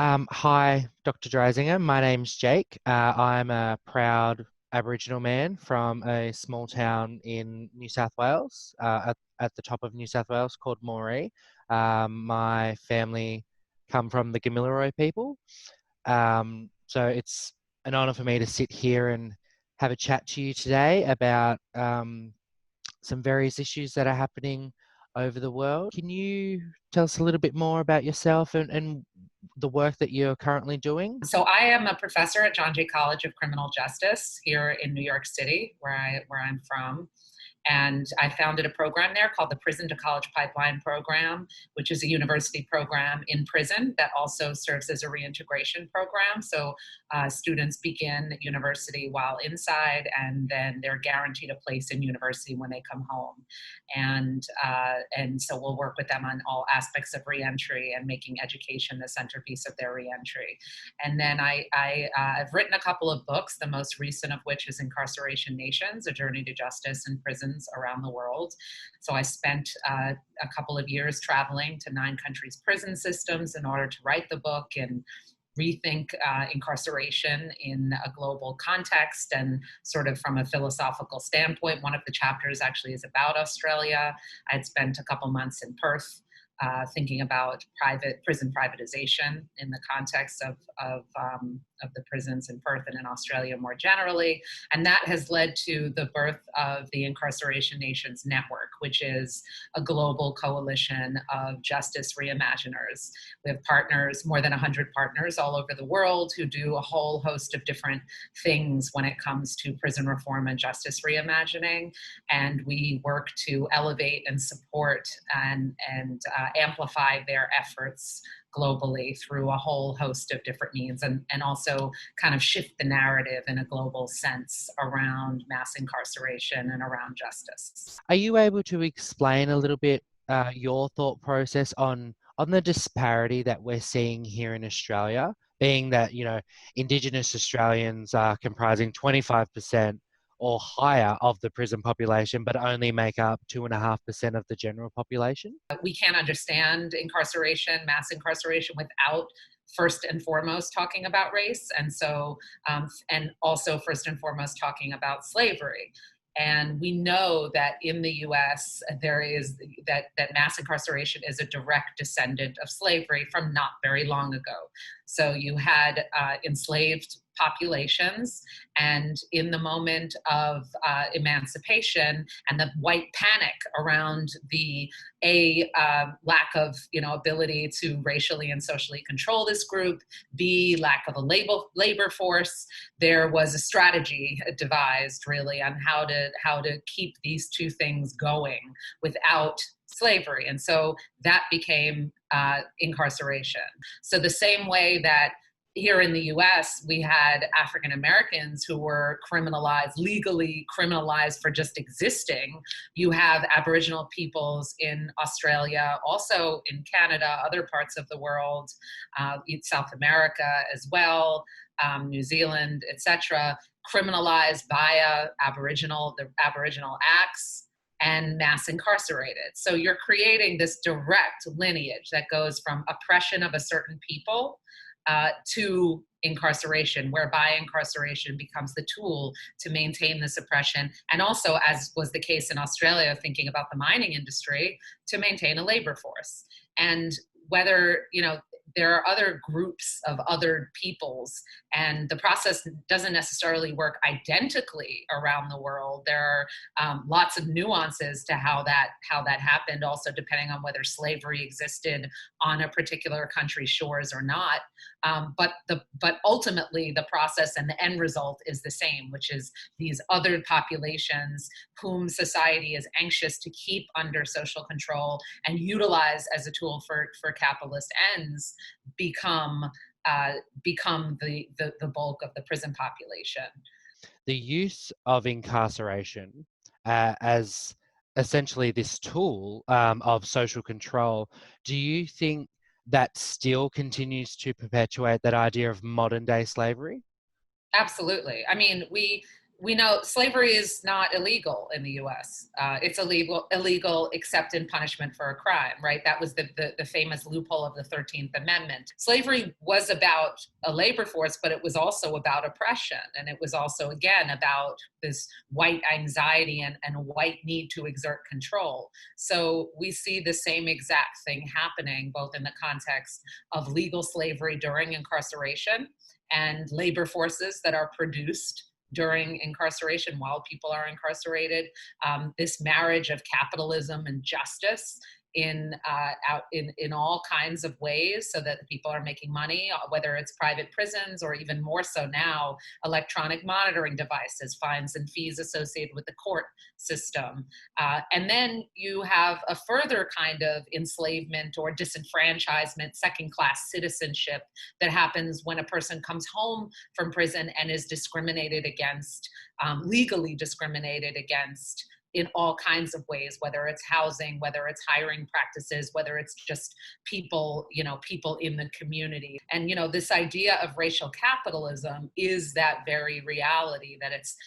Hi, Dr. Dreisinger. My name's Jake. I'm a proud Aboriginal man from a small town in New South Wales, at the top of New South Wales called Moree. My family come from the Gamilaroi people. So it's an honour for me to sit here and have a chat to you today about some various issues that are happening over the world. Can you tell us a little bit more about yourself and the work that you're currently doing? So I am a professor at John Jay College of Criminal Justice here in New York City, where I'm from. And I founded a program there called the Prison to College Pipeline Program, which is a university program in prison that also serves as a reintegration program. So students begin at university while inside, and then they're guaranteed a place in university when they come home. And so we'll work with them on all aspects of reentry and making education the centerpiece of their reentry. And then I've written a couple of books, the most recent of which is Incarceration Nations, A Journey to Justice in Prisons Around the World. So I spent a couple of years traveling to 9 countries' prison systems in order to write the book and rethink incarceration in a global context and sort of from a philosophical standpoint. One of the chapters actually is about Australia. I'd spent a couple months in Perth thinking about prison privatization in the context of the prisons in Perth and in Australia more generally. And that has led to the birth of the Incarceration Nations Network, which is a global coalition of justice reimaginers. We have partners, more than 100 partners all over the world who do a whole host of different things when it comes to prison reform and justice reimagining. And we work to elevate and support and amplify their efforts globally through a whole host of different means, and also kind of shift the narrative in a global sense around mass incarceration and around justice. Are you able to explain a little bit your thought process on the disparity that we're seeing here in Australia, being that, Indigenous Australians are comprising 25% or higher of the prison population, but only make up 2.5% of the general population? We can't understand incarceration, mass incarceration, without first and foremost talking about race, and so and also first and foremost talking about slavery. And we know that in the U.S. there is that mass incarceration is a direct descendant of slavery from not very long ago. So you had enslaved populations, and in the moment of emancipation and the white panic around the lack of ability to racially and socially control this group, B, lack of a labor force, there was a strategy devised really on how to keep these two things going without slavery. And so that became incarceration. So the same way that here in the US, we had African Americans who were legally criminalized for just existing. You have Aboriginal peoples in Australia, also in Canada, other parts of the world, South America as well, New Zealand, etc., criminalized via the Aboriginal Acts and mass incarcerated. So you're creating this direct lineage that goes from oppression of a certain people to incarceration, whereby incarceration becomes the tool to maintain this oppression. And also, as was the case in Australia, thinking about the mining industry, to maintain a labor force. And whether, there are other groups of other peoples, and the process doesn't necessarily work identically around the world. There are lots of nuances to how that happened, also depending on whether slavery existed on a particular country's shores or not. But ultimately, the process and the end result is the same, which is these other populations whom society is anxious to keep under social control and utilize as a tool for capitalist ends become the bulk of the prison population. The use of incarceration as essentially this tool of social control, do you think that still continues to perpetuate that idea of modern day slavery? Absolutely. I mean, We know slavery is not illegal in the U.S. It's illegal except in punishment for a crime, right? That was the famous loophole of the 13th Amendment. Slavery was about a labor force, but it was also about oppression. And it was also, again, about this white anxiety and white need to exert control. So we see the same exact thing happening both in the context of legal slavery during incarceration and labor forces that are produced during incarceration while people are incarcerated. This marriage of capitalism and justice out in all kinds of ways so that people are making money, whether it's private prisons or even more so now, electronic monitoring devices, fines and fees associated with the court system. And then you have a further kind of enslavement or disenfranchisement, second-class citizenship that happens when a person comes home from prison and is discriminated against, legally discriminated against, in all kinds of ways, whether it's housing, whether it's hiring practices, whether it's just people, people in the community. And, this idea of racial capitalism is that very reality that it's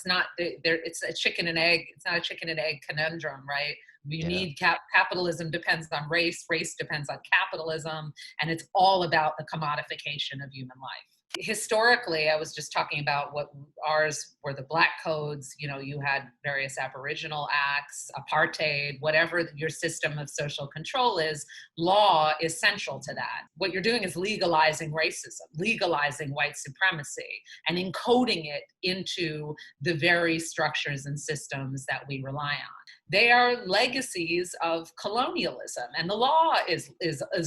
not there. It's a chicken and egg. It's not a chicken and egg conundrum, right? We need capitalism depends on race depends on capitalism, and it's all about the commodification of human life. Historically, I was just talking about what ours were, the Black codes. You had various Aboriginal acts, apartheid, whatever your system of social control is, law is central to that. What you're doing is legalizing racism, legalizing white supremacy, and encoding it into the very structures and systems that we rely on. They are legacies of colonialism, and the law is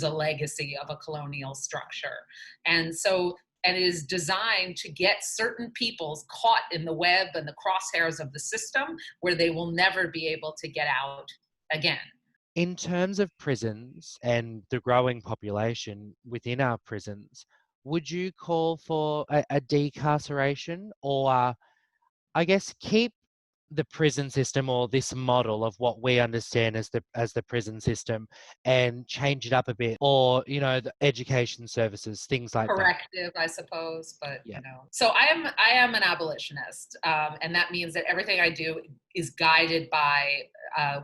a legacy of a colonial structure. And it is designed to get certain peoples caught in the web and the crosshairs of the system where they will never be able to get out again. In terms of prisons and the growing population within our prisons, would you call for a decarceration, or I guess keep the prison system, or this model of what we understand as the prison system, and change it up a bit, or the education services, things like corrective, I suppose, but Yeah. So I am an abolitionist, and that means that everything I do is guided by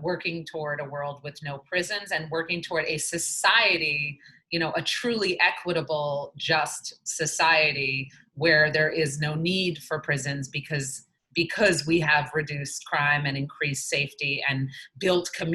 working toward a world with no prisons and working toward a society, a truly equitable, just society where there is no need for prisons because we have reduced crime and increased safety and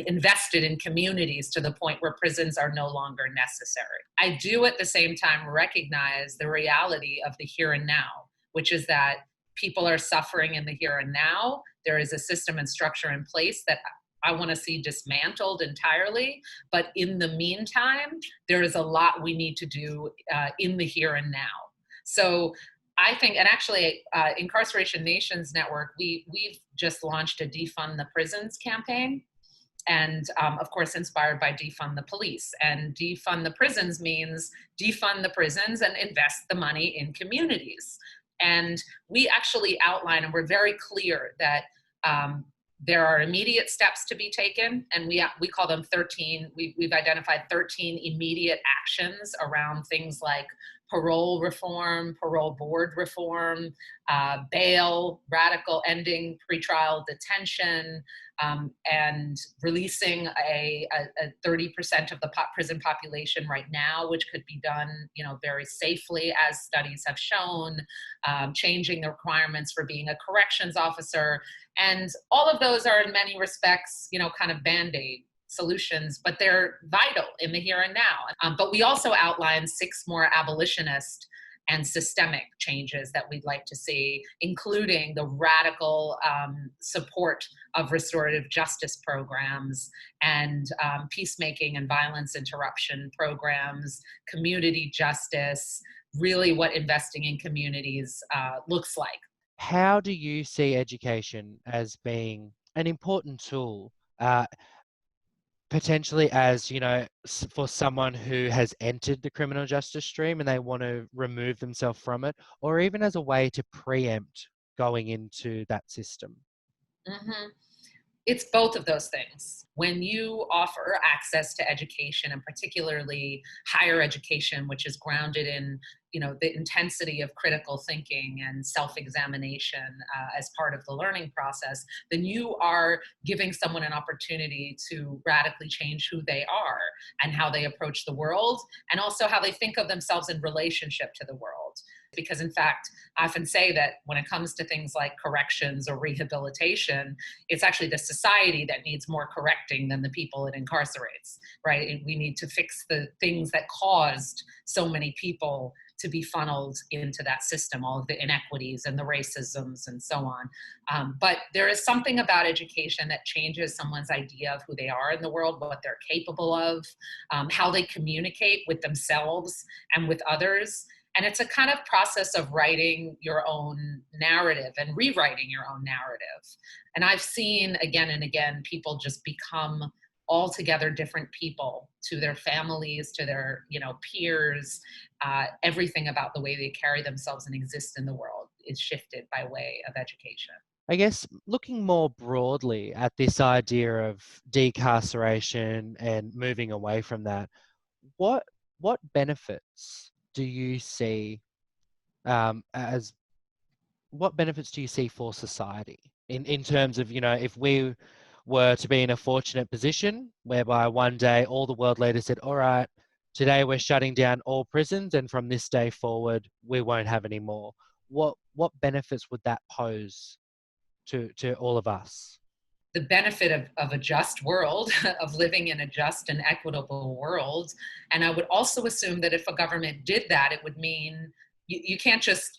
invested in communities to the point where prisons are no longer necessary. I do at the same time recognize the reality of the here and now, which is that people are suffering in the here and now. There is a system and structure in place that I want to see dismantled entirely. But in the meantime, there is a lot we need to do in the here and now. So I think, and actually, Incarceration Nations Network, we've just launched a Defund the Prisons campaign, and of course, inspired by Defund the Police. And Defund the Prisons means defund the prisons and invest the money in communities. And we actually outline, and we're very clear that there are immediate steps to be taken, and we call them 13. We've identified 13 immediate actions around things like parole reform, parole board reform, bail, radical ending pretrial detention, and releasing a 30% of the prison population right now, which could be done, very safely, as studies have shown, changing the requirements for being a corrections officer. And all of those are in many respects, kind of Band-Aid solutions, but they're vital in the here and now. But we also outlined 6 more abolitionist and systemic changes that we'd like to see, including the radical support of restorative justice programs and peacemaking and violence interruption programs, community justice, really what investing in communities looks like. How do you see education as being an important tool, potentially as, for someone who has entered the criminal justice stream and they want to remove themselves from it, or even as a way to preempt going into that system? Mm-hmm. It's both of those things. When you offer access to education, and particularly higher education, which is grounded in, the intensity of critical thinking and self-examination as part of the learning process, then you are giving someone an opportunity to radically change who they are and how they approach the world, and also how they think of themselves in relationship to the world. Because in fact, I often say that when it comes to things like corrections or rehabilitation, it's actually the society that needs more correcting than the people it incarcerates, right? And we need to fix the things that caused so many people to be funneled into that system, all of the inequities and the racisms and so on. But there is something about education that changes someone's idea of who they are in the world, what they're capable of, how they communicate with themselves and with others. And it's a kind of process of writing your own narrative and rewriting your own narrative. And I've seen again and again people just become altogether different people to their families, to their peers. Everything about the way they carry themselves and exist in the world is shifted by way of education. I guess looking more broadly at this idea of decarceration and moving away from that, what benefits do you see as what benefits do you see for society in terms of, if we were to be in a fortunate position whereby one day all the world leaders said, all right, today we're shutting down all prisons and from this day forward we won't have any more. What benefits would that pose to all of us? The benefit of a just world, of living in a just and equitable world. And I would also assume that if a government did that, it would mean you can't just,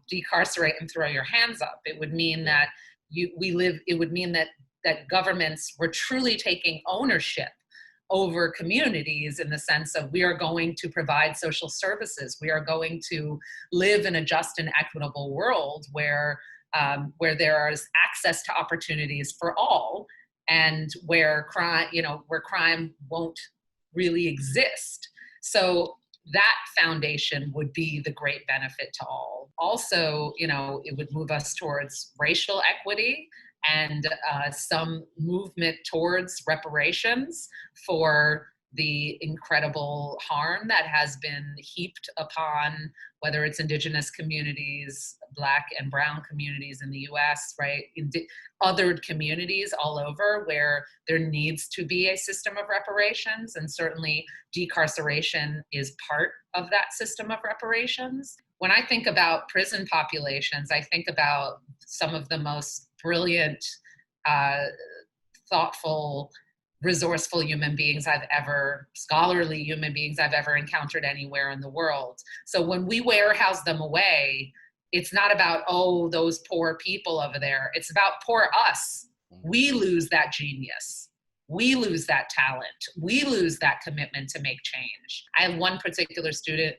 decarcerate and throw your hands up. It would mean that it would mean that governments were truly taking ownership over communities, in the sense of, we are going to provide social services. We are going to live in a just and equitable world where there is access to opportunities for all, and where crime won't really exist. So that foundation would be the great benefit to all. Also, it would move us towards racial equity and some movement towards reparations for the incredible harm that has been heaped upon, whether it's Indigenous communities, Black and Brown communities in the US, right? Othered communities all over, where there needs to be a system of reparations. And certainly decarceration is part of that system of reparations. When I think about prison populations, I think about some of the most brilliant, thoughtful, resourceful scholarly human beings I've ever encountered anywhere in the world. So when we warehouse them away, it's not about, oh, those poor people over there. It's about poor us. We lose that genius. We lose that talent. We lose that commitment to make change. I have one particular student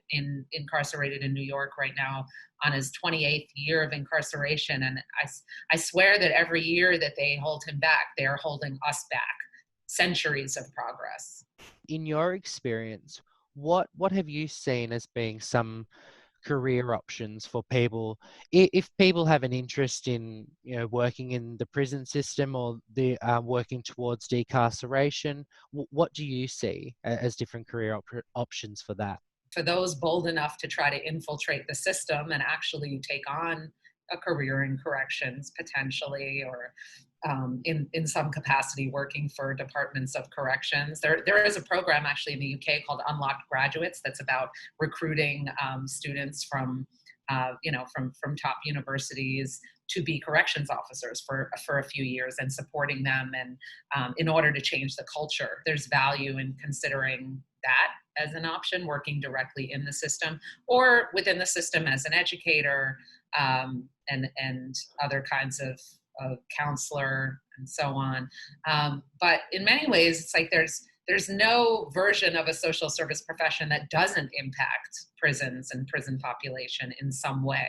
incarcerated in New York right now on his 28th year of incarceration. And I swear that every year that they hold him back, they are holding us back. Centuries of progress. In your experience, what have you seen as being some career options for people if people have an interest in working in the prison system, or the working towards decarceration? What do you see as different career options for that? For those bold enough to try to infiltrate the system and actually take on a career in corrections, potentially, or in some capacity working for departments of corrections. There is a program actually in the UK called Unlocked Graduates that's about recruiting students from top universities to be corrections officers for a few years, and supporting them, and in order to change the culture. There's value in considering that as an option, working directly in the system or within the system as an educator, and other kinds of counselor and so on. But in many ways, it's like there's no version of a social service profession that doesn't impact prisons and prison population in some way.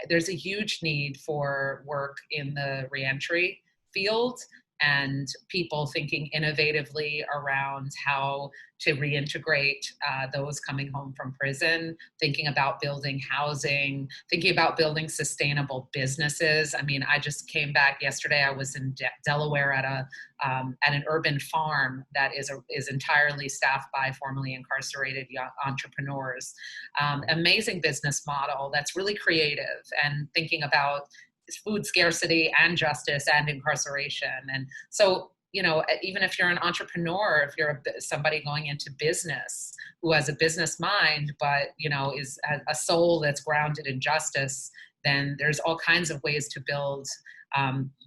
There's a huge need for work in the reentry field, and people thinking innovatively around how to reintegrate those coming home from prison, thinking about building housing, thinking about building sustainable businesses. I mean, I just came back yesterday. I was in Delaware at an urban farm that is entirely staffed by formerly incarcerated young entrepreneurs. Amazing business model that's really creative and thinking about food scarcity and justice and incarceration. And so, even if you're an entrepreneur, if you're somebody going into business who has a business mind, but, is a soul that's grounded in justice, then there's all kinds of ways to build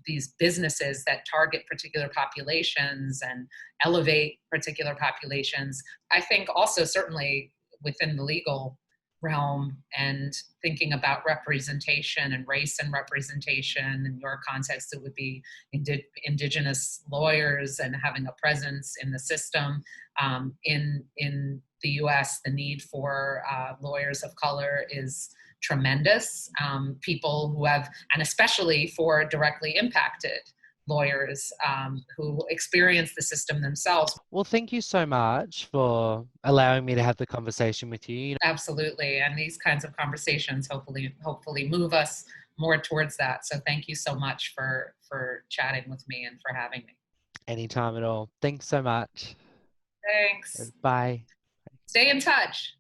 these businesses that target particular populations and elevate particular populations. I think also certainly within the legal realm and thinking about representation and race and representation. In your context, it would be indigenous lawyers and having a presence in the system. In the US, the need for lawyers of color is tremendous. People who have, and especially for directly impacted lawyers who experience the system themselves. Well, thank you so much for allowing me to have the conversation with you. Absolutely. And these kinds of conversations hopefully move us more towards that. So thank you so much for chatting with me and for having me. Anytime at all. Thanks so much. Thanks. Bye. Stay in touch.